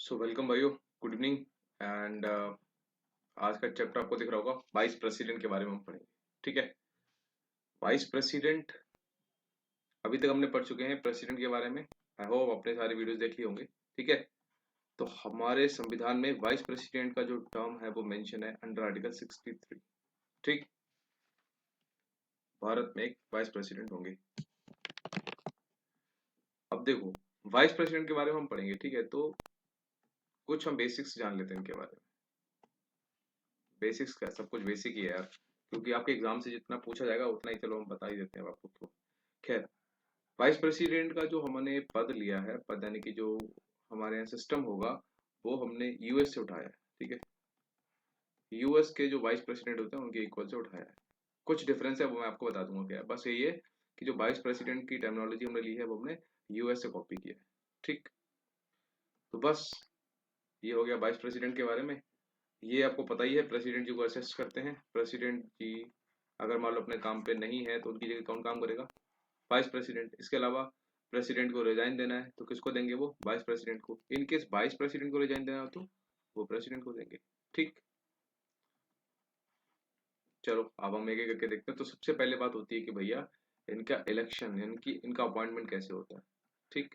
So welcome भाइयों, good evening. And आज का चैप्टर आपको दिख रहा होगा, वाइस प्रेसिडेंट के बारे में हम पढ़ेंगे। ठीक है। वाइस प्रेसिडेंट अभी तक हमने पढ़ चुके हैं प्रेसिडेंट के बारे में। आई होप अपने सारे वीडियोस देख लिए होंगे। ठीक है। तो हमारे संविधान में वाइस प्रेसिडेंट का जो टर्म है वो मेंशन है अंडर आर्टिकल 63। ठीक। भारत में एक वाइस प्रेसिडेंट होंगे। अब देखो, वाइस प्रेसिडेंट के बारे में हम पढ़ेंगे। ठीक है। तो कुछ हम बेसिक्स जान लेते हैं इनके बारे में। बेसिक्स क्या, सब कुछ बेसिक ही है यार, क्योंकि आपके एग्जाम से जितना पूछा जाएगा उतना ही चलो हम बता ही देते हैं आपको। तो खैर, वाइस प्रेसिडेंट का जो हमने पद लिया है, पद यानी कि जो हमारे यहाँ सिस्टम होगा, वो हमने यूएस से उठाया है। ठीक है। यूएस के जो वाइस प्रेसिडेंट होते हैं उनके इक्वल से उठाया है। कुछ डिफरेंस है वो मैं आपको बता दूंगा क्या है। बस यही है कि जो वाइस प्रेसिडेंट की टर्मिनोलॉजी हमने ली है वो हमने यूएस से कॉपी किया है। ठीक। तो बस ये हो गया वाइस प्रेसिडेंट के बारे में। ये आपको पता ही है, प्रेसिडेंट जी को असिस्ट करते हैं। प्रेसिडेंट जी अगर मान लो अपने काम पे नहीं है तो उनकी जगह कौन काम करेगा? Vice president. इसके अलावा प्रेसिडेंट को रिजाइन देना है तो किसको देंगे? वो वाइस प्रेसिडेंट को। इन केस वाइस प्रेसिडेंट को रिजाइन देना हो तो वो प्रेसिडेंट को देंगे। ठीक। चलो अब हम एक एक करके देखते हैं। तो सबसे पहले बात होती है कि भैया इनका इलेक्शन, इनका अपॉइंटमेंट कैसे होता है। ठीक।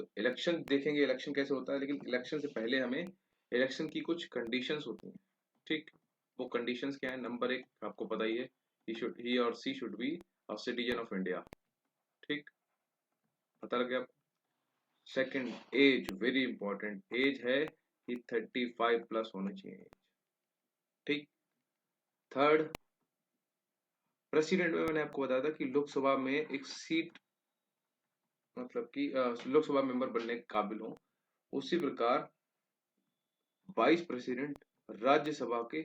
तो इलेक्शन देखेंगे, इलेक्शन कैसे होता है, लेकिन इलेक्शन से पहले हमें इलेक्शन की कुछ कंडीशंस होती हैं। ठीक। वो कंडीशंस क्या है? नंबर एक आपको पता ही है, ही और she should be a citizen of India. ठीक। पता लग गया? Second, age very important. Age है कि 35+ होना चाहिए। ठीक। थर्ड, प्रेसिडेंट में मैंने आपको बताया था कि लोकसभा में एक सीट, मतलब कि लोकसभा मेंबर बनने के काबिल हो। उसी प्रकार वाइस प्रेसिडेंट राज्यसभा के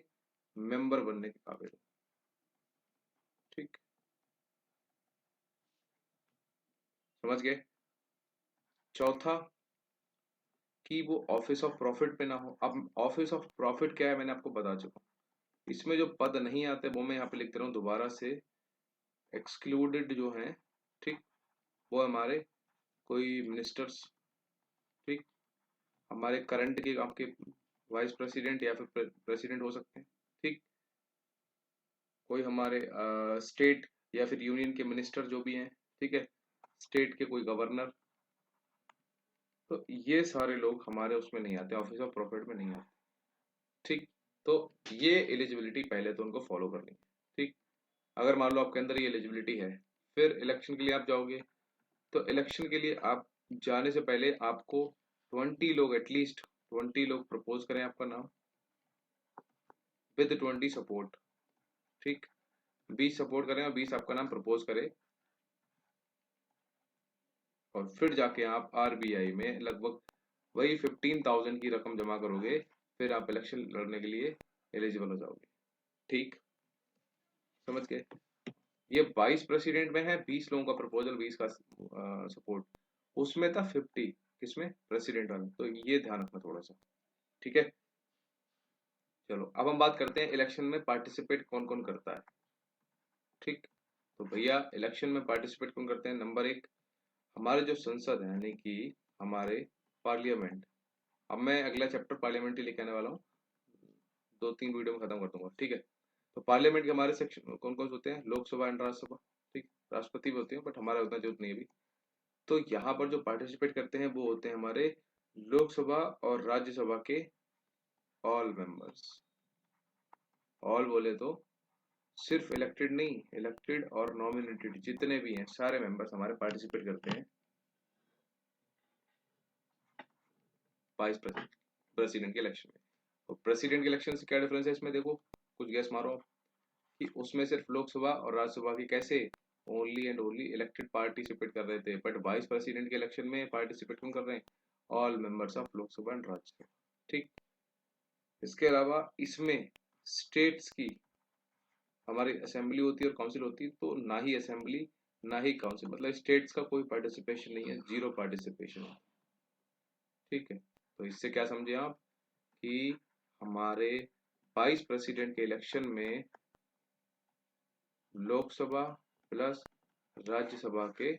मेंबर बनने के काबिल हो। ठीक। समझ गए? चौथा, कि वो ऑफिस ऑफ प्रॉफिट पे ना हो। अब ऑफिस ऑफ प्रॉफिट क्या है मैंने आपको बता चुका हूं। इसमें जो पद नहीं आते वो मैं यहाँ पे लिख दे रहा हूँ दोबारा से। एक्सक्लूडेड जो है, ठीक, वो हमारे कोई मिनिस्टर्स, ठीक, हमारे करंट के आपके वाइस प्रेसिडेंट या फिर प्रेसिडेंट हो सकते हैं। ठीक। कोई हमारे स्टेट या फिर यूनियन के मिनिस्टर जो भी हैं। ठीक है। स्टेट के कोई गवर्नर। तो ये सारे लोग हमारे उसमें नहीं आते, ऑफिस ऑफ प्रॉफिट में नहीं आते। ठीक। तो ये एलिजिबिलिटी पहले तो उनको फॉलो करनी है। ठीक। अगर मान लो आपके अंदर ये एलिजिबिलिटी है, फिर इलेक्शन के लिए आप जाओगे। तो इलेक्शन के लिए आप जाने से पहले आपको 20 लोग, एटलीस्ट 20 लोग प्रपोज करें आपका नाम, विद 20 सपोर्ट। ठीक। 20 सपोर्ट करें और 20 आपका नाम प्रपोज करें, और फिर जाके आप आरबीआई में लगभग वही 15,000 की रकम जमा करोगे, फिर आप इलेक्शन लड़ने के लिए एलिजिबल हो जाओगे। ठीक। समझ गए? ये वाइस प्रेसिडेंट में है 20 लोगों का प्रपोजल, 20 का सपोर्ट। उसमें था 50, किसमें? प्रेसिडेंट वाले। तो ये ध्यान रखना थोड़ा सा। ठीक है। चलो अब हम बात करते हैं इलेक्शन में पार्टिसिपेट कौन कौन करता है। ठीक। तो भैया इलेक्शन में पार्टिसिपेट कौन करते हैं? नंबर एक, हमारे जो संसद है यानी कि हमारे पार्लियामेंट। अब मैं अगला चैप्टर पार्लियामेंट ही लेके आने वाला हूँ, 2-3 वीडियो में खत्म कर दूंगा। ठीक है। तो पार्लियामेंट के हमारे सेक्शन कौन कौन से होते हैं? लोकसभा एंड राज्यसभा। ठीक। राष्ट्रपति भी होते हैं बट हमारा उतना जरूरत नहीं है अभी। तो यहाँ पर जो पार्टिसिपेट करते हैं वो होते हैं हमारे लोकसभा और राज्यसभा के ऑल मेंबर्स। ऑल बोले तो सिर्फ इलेक्टेड नहीं, इलेक्टेड और नॉमिनेटेड जितने भी हैं सारे मेंबर्स हमारे पार्टिसिपेट करते हैं वाइस प्रेसिडेंट के इलेक्शन में। तो प्रेसिडेंट के इलेक्शन से क्या डिफरेंस है इसमें? देखो, कुछ गैस मारो आप, कि उसमें सिर्फ लोकसभा और राज्यसभा की कैसे only and only elected participate कर रहे थे, बट वाइस प्रेसिडेंट के इलेक्शन में पार्टिसिपेट कौन कर रहे हैं? All members of Lok Sabha and Rajya Sabha. ठीक। इसके अलावा इसमें स्टेट्स की हमारी असेंबली होती है और काउंसिल होती है, तो ना ही असेंबली ना ही काउंसिल, मतलब स्टेट्स का कोई पार्टिसिपेशन नहीं है, जीरो पार्टिसिपेशन है। ठीक है। तो इससे क्या समझे आप कि हमारे वाइस प्रेसिडेंट के इलेक्शन में लोकसभा प्लस राज्यसभा के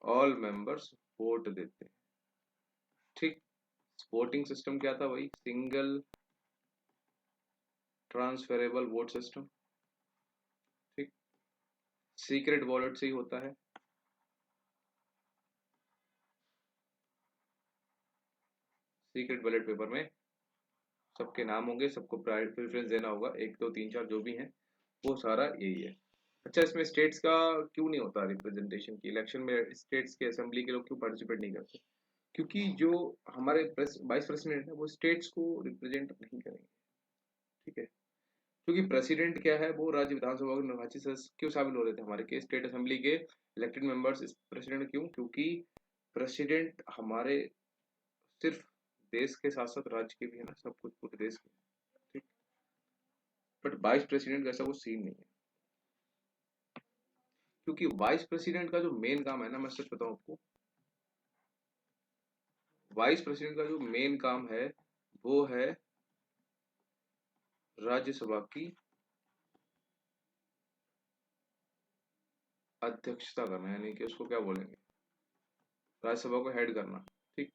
ऑल मेंबर्स वोट देते हैं। ठीक। वोटिंग सिस्टम क्या था, वही सिंगल ट्रांसफरेबल वोट सिस्टम, ठीक। सीक्रेट वॉलेट से ही होता है, सीक्रेट बैलेट पेपर में सबके नाम होंगे, सबको प्रेफरेंस देना होगा, 1 2 3 4 जो भी हैं, वो सारा यही है। अच्छा, इसमें स्टेट्स का क्यों नहीं होता रिप्रेजेंटेशन की, इलेक्शन में स्टेट्स के असेंबली के लोग क्यों पार्टिसिपेट नहीं करते? क्योंकि जो हमारे वाइस प्रेसिडेंट है वो स्टेट्स को रिप्रेजेंट नहीं करेंगे, ठीक है। क्योंकि प्रेसिडेंट क्या है, वो राज्य विधानसभा के निर्वाचित सदस्य क्यों शामिल हो रहे थे हमारे के स्टेट असेंबली के इलेक्टेड मेंबर्स प्रेसिडेंट, क्यों? क्योंकि प्रेसिडेंट हमारे सिर्फ देश के साथ साथ राज्य के भी है ना, सब कुछ पूरे देश के, ठीक। बट वाइस प्रेसिडेंट का ऐसा वो सीन नहीं है, क्योंकि वाइस प्रेसिडेंट का जो मेन काम है ना, मैं सच बताऊं आपको, वाइस प्रेसिडेंट का जो मेन काम है वो है राज्यसभा की अध्यक्षता करना, यानी कि उसको क्या बोलेंगे, राज्यसभा को हेड करना, ठीक।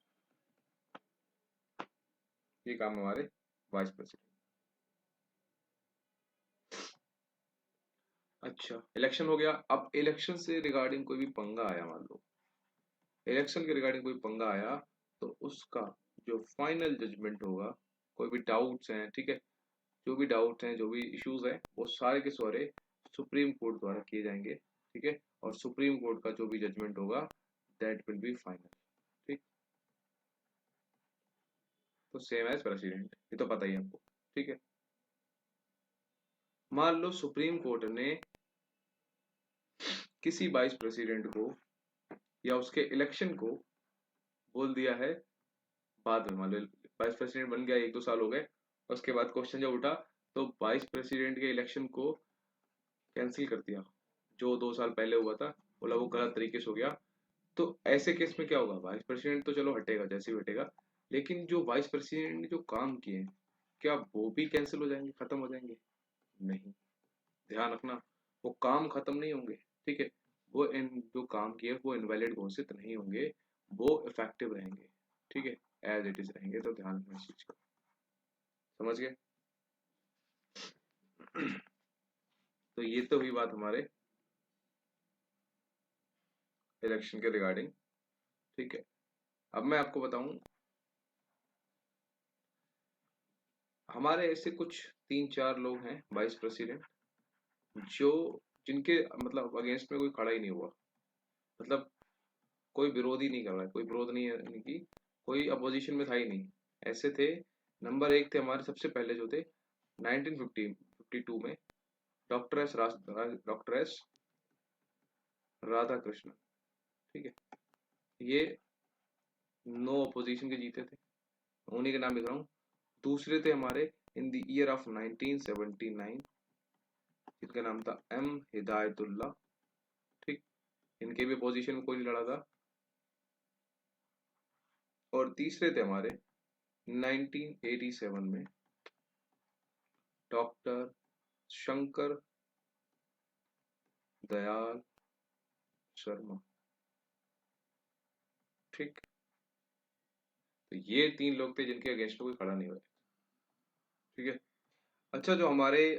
ये काम है हमारे वाइस प्रेसिडेंट। अच्छा, इलेक्शन हो गया। अब इलेक्शन से रिगार्डिंग कोई भी पंगा आया, मान लो इलेक्शन के रिगार्डिंग कोई पंगा आया, तो उसका जो फाइनल जजमेंट होगा, कोई भी डाउट्स हैं, ठीक है, जो भी डाउट्स हैं, जो भी इश्यूज हैं, वो सारे के सारे सुप्रीम कोर्ट द्वारा किए जाएंगे, ठीक है। और सुप्रीम कोर्ट का जो भी जजमेंट होगा दैट विल बी फाइनल, ठीक। तो सेम एज प्रेसिडेंट, ये तो पता ही है आपको, ठीक है। मान लो सुप्रीम कोर्ट ने किसी वाइस प्रेसिडेंट को या उसके इलेक्शन को बोल दिया है बाद में, मान लो वाइस प्रेसिडेंट बन गया, 1 2 साल हो गए, उसके बाद क्वेश्चन जब उठा तो वाइस प्रेसिडेंट के इलेक्शन को कैंसिल कर दिया, जो 2 साल पहले हुआ था, बोला वो गलत तरीके से हो गया। तो ऐसे केस में क्या होगा, वाइस प्रेसिडेंट तो चलो हटेगा, जैसे ही हटेगा, लेकिन जो वाइस प्रेसिडेंट ने जो काम किए हैं, क्या वो भी कैंसिल हो जाएंगे, खत्म हो जाएंगे? नहीं, ध्यान रखना, वो काम खत्म नहीं होंगे, ठीक है। वो इन जो काम किए वो इनवैलिड घोषित नहीं होंगे, वो इफेक्टिव रहेंगे, ठीक है, एज इट इज रहेंगे। तो ध्यान रखना इस चीज का, समझ गए? तो ये तो हुई बात हमारे इलेक्शन के रिगार्डिंग, ठीक है। अब मैं आपको बताऊं, हमारे ऐसे कुछ 3 4 लोग हैं वाइस प्रेसिडेंट, जो जिनके मतलब अगेंस्ट में कोई खड़ा ही नहीं हुआ, मतलब कोई विरोध ही नहीं कर रहा है, कोई विरोध नहीं है, यानी कि कोई अपोजिशन में था ही नहीं, ऐसे थे। नंबर 1 थे हमारे सबसे पहले जो थे 1952 में, डॉक्टर एस राधा कृष्णन, ठीक है। ये नो अपोजिशन के जीते थे, उन्हीं के नाम लिख रहा हूँ। दूसरे थे हमारे इन द ईयर ऑफ 1979, जिनका नाम था एम हिदायतुल्ला, ठीक। इनके भी अपोजिशन में कोई नहीं लड़ा था। और तीसरे थे हमारे 1987 में डॉक्टर शंकर दयाल शर्मा, ठीक। तो ये 3 लोग थे जिनके अगेंस्ट में कोई खड़ा नहीं हुआ, ठीक है। अच्छा, जो हमारे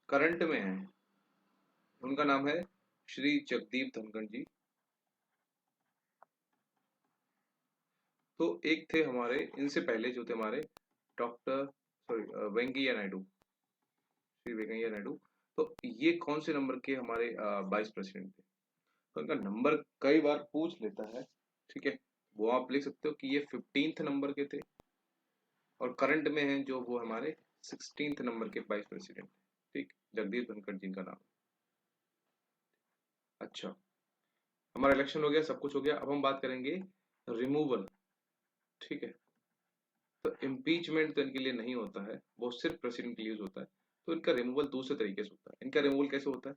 करंट में है उनका नाम है श्री जगदीप धनखड़ जी। तो एक थे हमारे इनसे पहले जो थे हमारे डॉक्टर सॉरी वेंकैया नायडू, श्री वेंकैया नायडू। तो ये कौन से नंबर के हमारे वाइस प्रेसिडेंट थे? तो इनका नंबर कई बार पूछ लेता है, ठीक है। वो आप लिख सकते हो कि ये 15th नंबर के थे, और करंट में हैं जो वो हमारे 16th नंबर के वाइस प्रेसिडेंट, ठीक। जगदीप धनखड़ जी का नाम। अच्छा, हमारा इलेक्शन हो गया, सब कुछ हो गया। अब हम बात करेंगे रिमूवल, ठीक है। तो इम्पीचमेंट तो इनके लिए नहीं होता है, वो सिर्फ प्रेसिडेंट के लिए यूज होता है। तो इनका रिमूवल दूसरे तरीके से होता है। इनका रिमूवल कैसे होता है?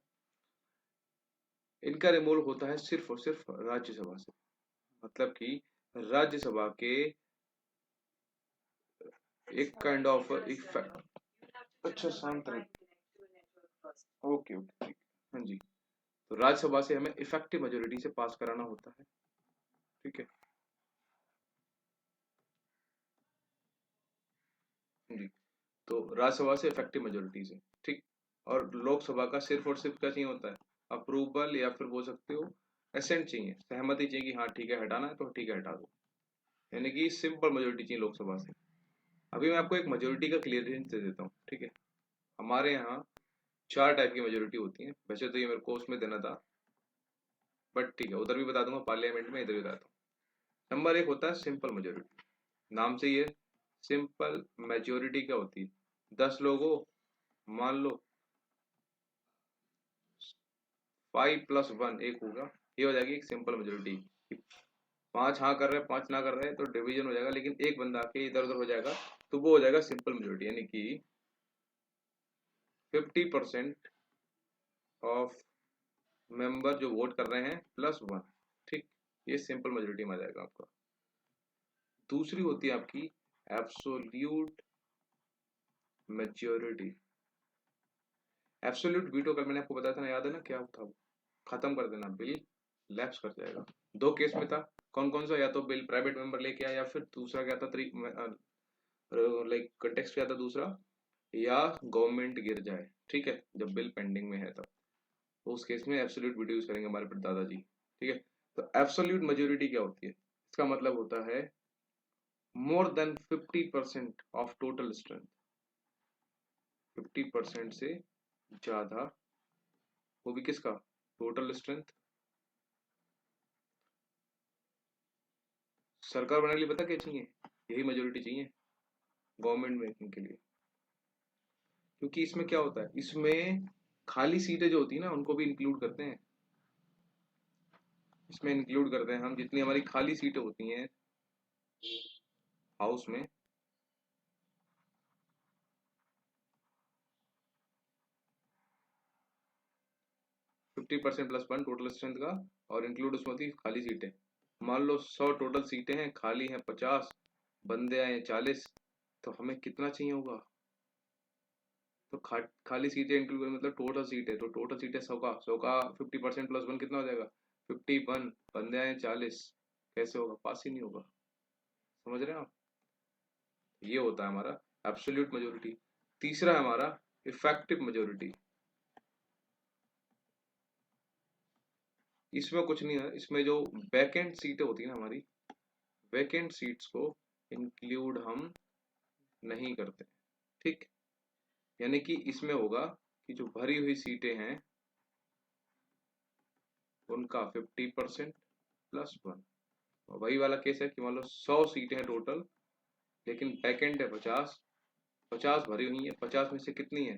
इनका रिमूवल होता है सिर्फ और सिर्फ राज्यसभा से, मतलब कि राज्यसभा के एक काइंड ऑफ इफेक्ट। अच्छा, शांत रहे, ओके ओके, ठीक, हाँ जी। तो राज्यसभा से हमें इफेक्टिव मेजोरिटी से पास कराना होता है, ठीक है। राज्यसभा से इफेक्टिव मेजोरिटी से, ठीक। और लोकसभा का सिर्फ और सिर्फ क्या चाहिए होता है, अप्रूवल, या फिर बोल सकते हो एसेंट चाहिए, सहमति चाहिए कि हाँ ठीक है हटाना है तो ठीक है हटा दो, यानी कि सिंपल मेजोरिटी चाहिए लोकसभा से। अभी मैं आपको एक मेजोरिटी का क्लियर हिंट दे देता हूँ, ठीक है। हमारे यहाँ 4 टाइप की मेजोरिटी होती है, वैसे तो ये मेरे को उसमें देना था, बट ठीक है उधर भी बता दूंगा पार्लियामेंट में, इधर भी बताता हूँ। नंबर 1 होता है सिंपल मेजोरिटी, नाम से ही है सिंपल मेजोरिटी क्या होती है, 10 लोग हो, मान लो 5+1 एक होगा, ये हो जाएगी एक सिंपल मेजोरिटी। 5 हाँ कर रहे हैं 5 ना कर रहे हैं तो डिवीजन हो जाएगा, लेकिन एक बंदा आके इधर उधर हो जाएगा तो वो हो जाएगा सिंपल मेजोरिटी, यानी कि 50% ऑफ मेंबर जो वोट कर रहे हैं +1, ठीक, ये सिंपल मेजोरिटी में आ जाएगा आपका। दूसरी होती है आपकी एब्सोल्यूट मेजोरिटी। एब्सोल्यूट वीटो कल मैंने आपको बताया था ना, याद है ना क्या था, खत्म कर देना, बिल लैप्स कर जाएगा। 2 केस में था, कौन कौन सा, या तो बिल प्राइवेट मेंबर लेके आया, या फिर दूसरा क्या था लाइक कंटेक्स्ट क्या था दूसरा, या गवर्नमेंट गिर जाए, ठीक है, जब बिल पेंडिंग में है तब, तो उस केस में एब्सोल्यूट वीटो यूज करेंगे हमारे दादाजी, ठीक है। तो एब्सोल्यूट मेजोरिटी क्या होती है, इसका मतलब होता है more than 50% of total strength, 50% से ज्यादा, वो भी किसका, टोटल स्ट्रेंथ। सरकार बनाने के लिए पता क्या चाहिए, यही मेजोरिटी चाहिए गवर्नमेंट मेकिंग के लिए। क्योंकि इसमें क्या होता है, इसमें खाली सीटें जो होती है ना उनको भी इंक्लूड करते हैं, इसमें इंक्लूड करते हैं हम, जितनी हमारी खाली सीटें होती हैं हाउस में, %50+1 टोटल स्ट्रेंथ का, और इंक्लूड उसमें होती है खाली सीटें। मान लो 100 टोटल सीटें हैं, खाली हैं 50, बंदे आए 40, तो हमें कितना चाहिए होगा, तो खाली सीटें इंक्लूड मतलब टोटल सीट है, तो टोटल सीटें 100 का 50%+1 कितना हो जाएगा, 51, बंदे आए 40, कैसे होगा, पास ही नहीं होगा, समझ रहे हैं आप। ये होता है हमारा एब्सोल्यूट मेजोरिटी। तीसरा है हमारा इफेक्टिव मेजोरिटी। इसमें कुछ नहीं है, इसमें जो वैकेंट सीटें होती है ना हमारी, वैकेंट सीट्स को इंक्लूड हम नहीं करते, ठीक। यानी कि इसमें होगा कि जो भरी हुई सीटें हैं उनका 50%+1, वही वाला केस है कि मान लो 100 सीटें हैं टोटल, लेकिन वैकेंट है 50, 50 भरी हुई है, 50 में से कितनी है,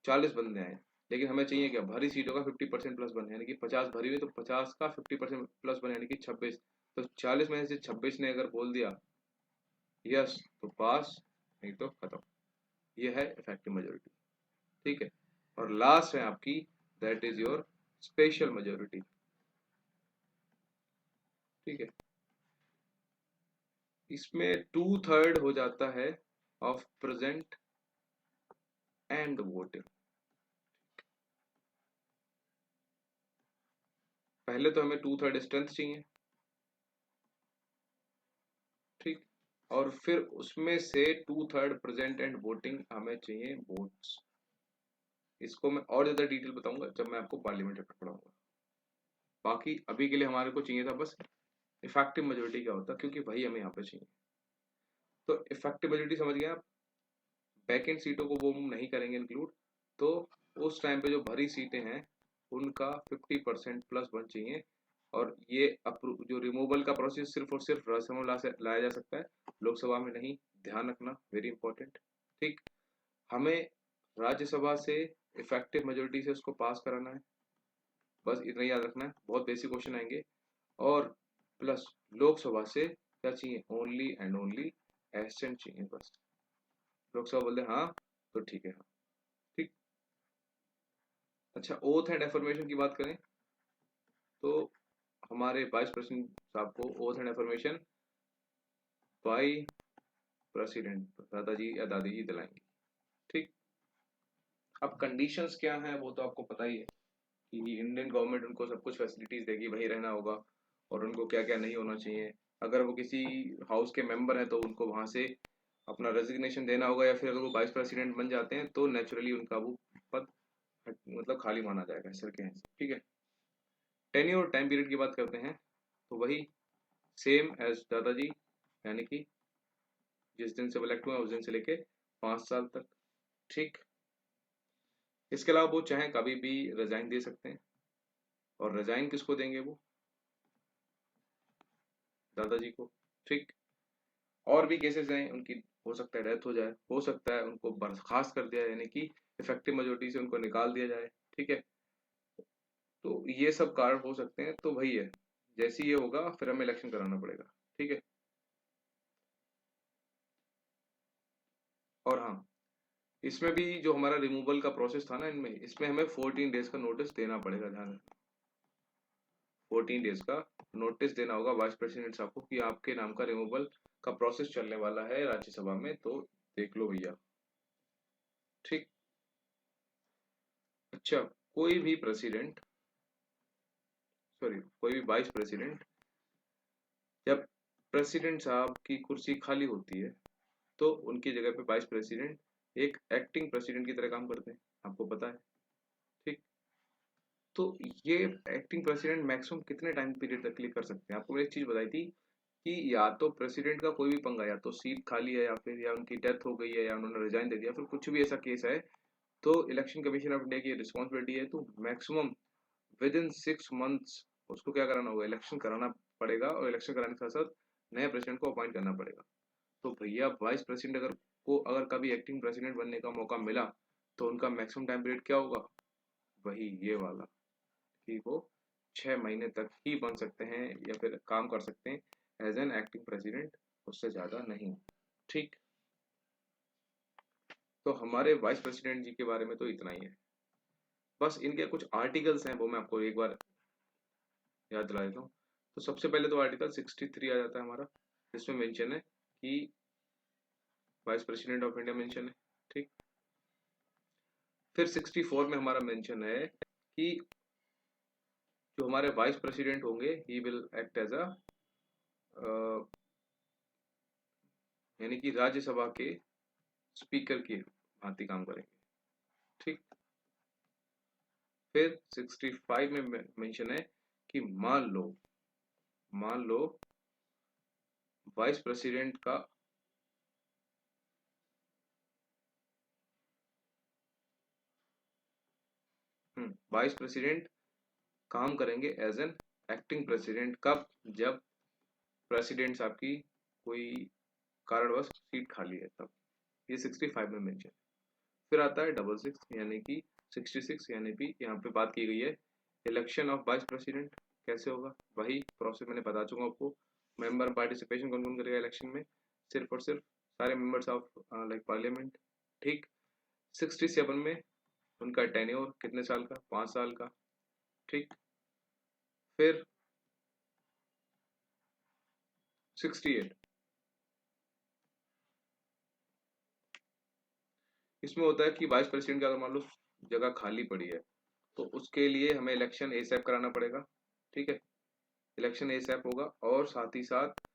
40 बंदे हैं, लेकिन हमें चाहिए क्या, भरी सीटों का 50%+1, यानी कि 50 भरी हुई तो 50 का 50%+1 यानी कि 26, तो 40 में से 26 ने अगर बोल दिया यस तो पास, नहीं तो खत्म। ये है इफेक्टिव मेजोरिटी, ठीक है। और लास्ट है आपकी, that is your special majority, ठीक है। इसमें 2/3 हो जाता है ऑफ प्रेजेंट एंड वोटिंग। पहले तो हमें 2/3 स्ट्रेंथ चाहिए, ठीक, और फिर उसमें से 2/3 प्रेजेंट एंड वोटिंग हमें चाहिए वोट्स। इसको मैं और ज्यादा डिटेल बताऊंगा जब मैं आपको पार्लियामेंट चैप्टर पढ़ाऊंगा। बाकी अभी के लिए हमारे को चाहिए था बस इफेक्टिव मेजोरिटी क्या होता है, क्योंकि वही हमें यहाँ पे चाहिए। तो इफेक्टिव मेजोरिटी समझ गए आप, वैकेंट सीटों को वो नहीं करेंगे इंक्लूड, तो उस टाइम पे जो भरी सीटें हैं उनका 50%+1 चाहिए। और ये जो रिमूवल का प्रोसेस सिर्फ और सिर्फ राज्यसभा में लाया जा सकता है, लोकसभा में नहीं, ध्यान रखना, वेरी इंपॉर्टेंट, ठीक। हमें राज्यसभा से इफेक्टिव मेजोरिटी से उसको पास कराना है, बस इतना याद रखना है, बहुत बेसिक क्वेश्चन आएंगे। और प्लस लोकसभा से क्या चाहिए, ओनली एंड ओनली एसेंट चाहिए, बस लोकसभा बोल दे हाँ तो ठीक है, हाँ, ठीक। अच्छा, ओथ एंड एफर्मेशन की बात करें तो हमारे वाइस प्रेसिडेंट साहब को oath and affirmation by president दादाजी या दादी जी दिलाएंगे, ठीक। अब कंडीशंस क्या हैं वो तो आपको पता ही है कि इंडियन गवर्नमेंट उनको सब कुछ फैसिलिटीज देगी, वहीं रहना होगा, और उनको क्या क्या नहीं होना चाहिए। अगर वो किसी हाउस के मेंबर हैं तो उनको वहां से अपना रेजिग्नेशन देना होगा, या फिर अगर वो वाइस प्रेसिडेंट बन जाते हैं तो नेचुरली उनका वो पद मतलब खाली माना जाएगा सर के हैं। ठीक है, टेन्योर और टाइम पीरियड की बात करते हैं तो वही सेम एज दादाजी, यानी कि जिस दिन से इलेक्ट हुए उस दिन से लेके 5 साल तक। ठीक, इसके अलावा वो चाहे कभी भी रिजाइन दे सकते हैं, और रिजाइन किसको देंगे, वो दादाजी को। ठीक, और भी केसेस हैं उनकी, हो सकता है डेथ हो जाए, हो सकता है उनको बर्खास्त कर दिया, यानी कि इफेक्टिव मेजोरिटी से उनको निकाल दिया जाए। ठीक है, तो ये सब कारण हो सकते हैं, तो वही है, जैसे ये होगा फिर हमें इलेक्शन कराना पड़ेगा। ठीक है, और हाँ, इसमें भी जो हमारा रिमूवल का प्रोसेस था ना, इनमें इसमें हमें 14 डेज का नोटिस देना पड़ेगा, ध्यान रखना। 14 डेज का नोटिस देना होगा वाइस प्रेसिडेंट साहब को कि आपके नाम का रिमूवल का प्रोसेस चलने वाला है राज्यसभा में, तो देख लो भैया। ठीक, अच्छा, कोई भी प्रेसिडेंट, सॉरी कोई भी वाइस प्रेसिडेंट, जब प्रेसिडेंट साहब की कुर्सी खाली होती है तो उनकी जगह पे वाइस प्रेसिडेंट एक एक्टिंग प्रेसिडेंट की तरह काम करते हैं, आपको पता है। ठीक, तो ये एक्टिंग प्रेसिडेंट मैक्सिमम कितने टाइम पीरियड तक के लिए कर सकते हैं, आपको एक चीज बताई थी कि या तो प्रेसिडेंट का कोई भी पंगा, या तो सीट खाली है, या फिर या उनकी डेथ हो गई है, या उन्होंने रिजाइन दे दिया, फिर कुछ भी ऐसा केस है, तो इलेक्शन कमीशन ऑफ इंडिया की रिस्पॉन्सिबिलिटी है, तो मैक्सिमम विद इन 6 मंथ्स उसको क्या कराना होगा, इलेक्शन कराना पड़ेगा, और इलेक्शन कराने के साथ साथ नए प्रेसिडेंट को अपॉइंट करना पड़ेगा। तो भैया वाइस प्रेसिडेंट अगर कभी एक्टिंग प्रेसिडेंट बनने का मौका मिला तो उनका मैक्सिमम टाइम पीरियड क्या होगा, वही ये वाला, कि वो 6 महीने तक ही बन सकते हैं या फिर काम कर सकते हैं एज एन एक्टिंग प्रेसिडेंट, उससे ज्यादा नहीं। ठीक, तो हमारे वाइस प्रेसिडेंट जी के बारे में तो इतना ही है। बस इनके कुछ आर्टिकल्स हैं, वो मैं आपको एक बार याद दिला देता हूँ। तो सबसे पहले तो आर्टिकल 63 आ जाता है हमारा, जिसमें मेंशन है कि vice president of India mention है। ठीक, फिर 64 में हमारा मेंशन है कि जो हमारे वाइस प्रेसिडेंट होंगे ही विल एक्ट एज अ, यानी कि राज्यसभा के स्पीकर की भांति काम करेंगे। ठीक, फिर 65 में मेंशन है कि मान लो वाइस प्रेसिडेंट का वाइस प्रेसिडेंट काम करेंगे एज एन एक्टिंग प्रेसिडेंट, कब, जब प्रेसिडेंट साहब की कोई कारणवश सीट खाली है तब। ये 65 में मेंशन। फिर आता है 66, यानी कि 66, यानी कि यहाँ पे बात की गई है इलेक्शन ऑफ वाइस प्रेसिडेंट कैसे होगा, वही प्रोसेस मैंने बता चुका आपको। मेंबर पार्टिसिपेशन कौन कौन करेगा इलेक्शन में, सिर्फ और सिर्फ सारे मेंबर्स ऑफ लाइक पार्लियामेंट। ठीक, 67 में उनका टेन्योर कितने साल का, 5 साल का। ठीक, फिर 68, इसमें होता है कि वाइस प्रेसिडेंट की अगर मान लो जगह खाली पड़ी है तो उसके लिए हमें इलेक्शन एसएप कराना पड़ेगा। ठीक है, इलेक्शन एसएप होगा, और साथ ही साथ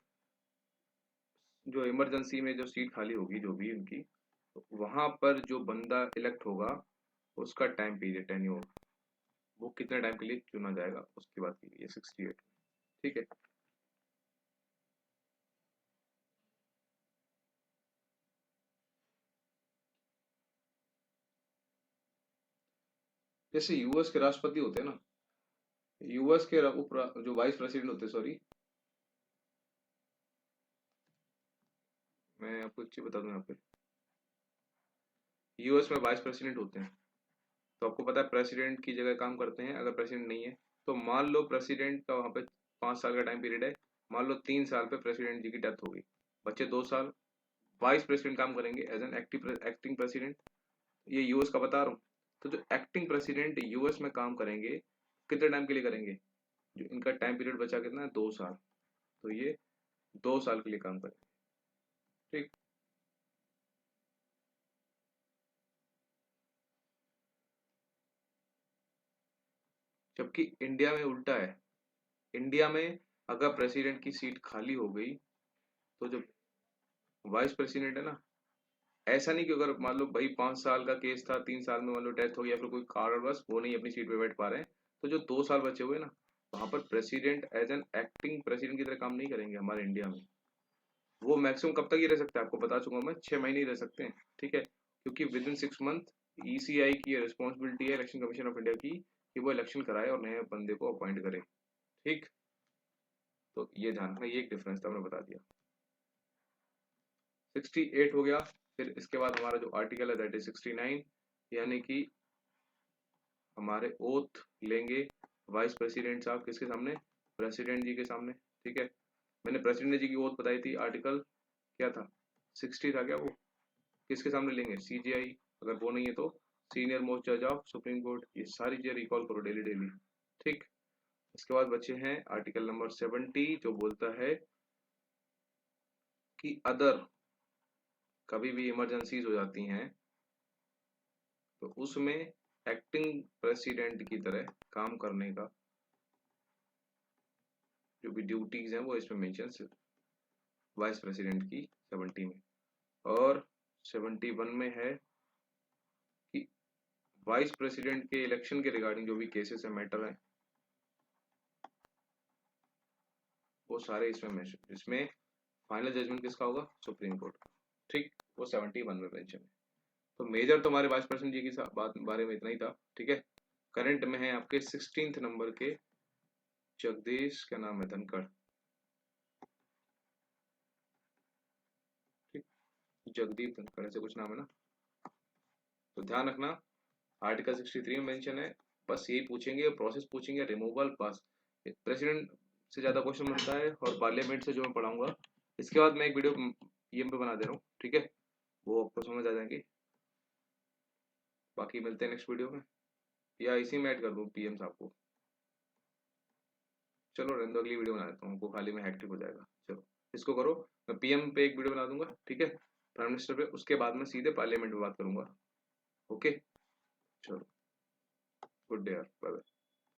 जो इमरजेंसी में जो सीट खाली होगी जो भी उनकी, तो वहां पर जो बंदा इलेक्ट होगा उसका टाइम पीरियड टेन्योर, वो कितने टाइम के लिए चुना जाएगा उसकी बात की गई है 68। ठीक है, जैसे यूएस के राष्ट्रपति होते हैं ना, यूएस के जो वाइस प्रेसिडेंट होते हैं, सॉरी मैं आपको एक चीज बता दूं यहाँ पे, यूएस में वाइस प्रेसिडेंट होते हैं, तो आपको पता है प्रेसिडेंट की जगह काम करते हैं अगर प्रेसिडेंट नहीं है। तो मान लो प्रेसिडेंट का वहां पे 5 साल का टाइम पीरियड है, मान लो 3 साल पे प्रेसिडेंट जी की डेथ हो गई, बच्चे 2 साल, वाइस प्रेसिडेंट काम करेंगे एज एन एक्टिंग प्रेसिडेंट। ये यूएस का बता रहा हूँ। तो जो एक्टिंग प्रेसिडेंट यूएस में काम करेंगे कितने टाइम के लिए करेंगे, जो इनका टाइम पीरियड बचा कितना है, 2 साल, तो ये 2 साल के लिए काम करेंगे। ठीक, जबकि इंडिया में उल्टा है। इंडिया में अगर प्रेसिडेंट की सीट खाली हो गई तो जो वाइस प्रेसिडेंट है ना, ऐसा नहीं कि अगर मान लो भाई 5 साल का केस था, 3 साल में मान लो डेथ हो गई या फिर कोई कारणवश वो नहीं अपनी सीट पे बैठ पा रहे हैं, तो जो 2 साल बचे हुए ना, वहां पर president as an acting president की तरह काम नहीं करेंगे हमारे इंडिया में। वो मैक्सिमम कब तक ही रह सकते हैं आपको बता चुका हूं मैं, 6 महीने ही रह सकते हैं, ठीक है, क्योंकि विद इन 6 मंथ ईसीआई की रिस्पॉन्सिबिलिटी है इलेक्शन कमीशन ऑफ इंडिया की कि वो इलेक्शन कराए और नए बंदे को अपॉइंट करे। ठीक, तो ये ध्यान रखना, ये एक डिफरेंस था, मैंने बता दिया। 68 हो गया। फिर इसके बाद हमारा जो आर्टिकल है दैट इज 69, यानी कि हमारे ओथ लेंगे वाइस प्रेसिडेंट साहब किसके सामने, प्रेसिडेंट जी के सामने। ठीक है, मैंने प्रेसिडेंट जी की ओथ बताई थी, आर्टिकल क्या था, 60 था क्या वो, किसके सामने लेंगे, सीजीआई, अगर वो नहीं है तो सीनियर मोस्ट जज ऑफ सुप्रीम कोर्ट। ये सारी चीजें रिकॉल करो डेली डेली। ठीक, इसके बाद बचे हैं आर्टिकल नंबर 70 जो बोलता है कि अदर कभी भी इमरजेंसीज हो जाती हैं तो उसमें एक्टिंग प्रेसिडेंट की तरह काम करने का जो भी ड्यूटीज हैं वो इसमें मेंशन वाइस प्रेसिडेंट की 70 में। और 71 में है कि वाइस प्रेसिडेंट के इलेक्शन के रिगार्डिंग जो भी केसेस है, मैटर है, वो सारे इसमें फाइनल जजमेंट किसका होगा, सुप्रीम कोर्ट का। ठीक, वो 71 में मेंशन है। तो मेजर तो हमारे वाइस प्रेसिडेंट जी की बात बारे में इतना ही था। ठीक है, करंट में है आपके 16th नंबर के जगदीश, क्या नाम है, धनखड़। ठीक, जगदीप धनखड़ ऐसे कुछ नाम है ना, तो ध्यान रखना आर्टिकल 63 में मेंशन है। बस यही पूछेंगे, प्रोसेस पूछेंगे, रिमूवल, पास। प्रेसिडेंट से ज्यादा क्वेश्चन बनता है और पार्लियामेंट से जो मैं पढ़ाऊंगा, इसके बाद मैं एक वीडियो पीएम पे बना दे रहा हूँ, ठीक है, वो आपको समझ आ जाएंगे। बाकी मिलते हैं नेक्स्ट वीडियो में, या इसी में ऐड कर दूँ पीएम साहब को। चलो रहने दो, अगली वीडियो बना देता हूँ, आपको खाली में हैक्टिक हो जाएगा। चलो इसको करो, मैं पीएम पे एक वीडियो बना दूंगा, ठीक है, प्राइम मिनिस्टर पे, उसके बाद मैं सीधे पार्लियामेंट में बात करूंगा। ओके, चलो, गुड डे यार, बाय बाय।